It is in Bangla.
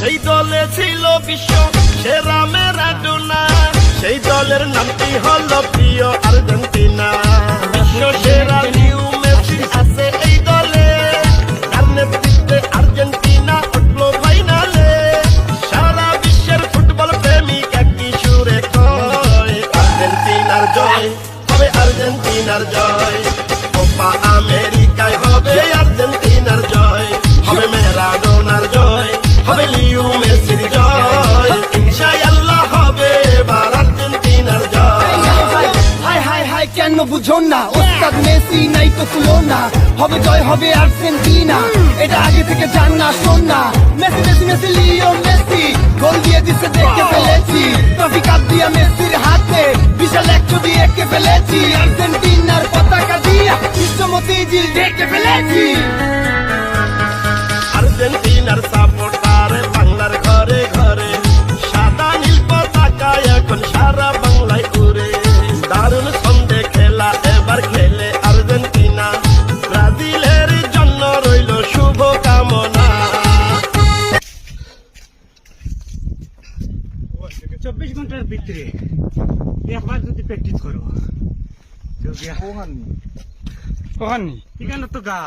সেই দলে ছিল বিশ্ব সেরা ম্যারাডোনা, সেই দলের নামটি হলো প্রিয় আর্জেন্টিনা। বিশ্ব সেরা লিও মেসি আছে এই দলে, তার নেতৃত্বে আর্জেন্টিনা উঠলো ফাইনালে। সারা বিশ্বের ফুটবল প্রেমিক একই সুরে কয়, আর্জেন্টিনার জয় হবে, আর্জেন্টিনার জয়। কোপা আমেরিকায় হবে আর্জেন্টিনার জয়, হবে ম্যারাডোনার জয়, হবে লিও মেসির জয়। ইনশাআল্লাহ হবে এবার আর্জেন্টিনার জয়। হাই হাই হাই কেন বুঝো না, ওস্তাদ মেসি নাই তো তুলনা, হবে জয় হবে আর্জেন্টিনা, এটা আগে থেকে জান না শোন না। Messi Messi Messi Leo Messi গোল দিয়ে দিচ্ছে দেখে ফেলেছি, ট্রফি কাপ দিয়া মেসির হাতে বিশাল এক ছবি এঁকে ফেলেছি, আর্জেন্টিনার পতাকা দিয়া বিশ্বমতি জিল ঢেকে ফেলেছি। আর্জেন্টিনার সাপোর্টার বাংলার ঘরে ঘরে, সাদা নীল পতাকা এখন সারা বাংলায় উড়ে। দারুণ ছন্দে খেলা এবার খেলে আর্জেন্টিনা, ব্রাজিলের জন্য রইল শুভ কামনা। 24 ঘন্টার ভিতরে একবার যদি প্র্যাকটিস করো, কহানি এখানে তো গা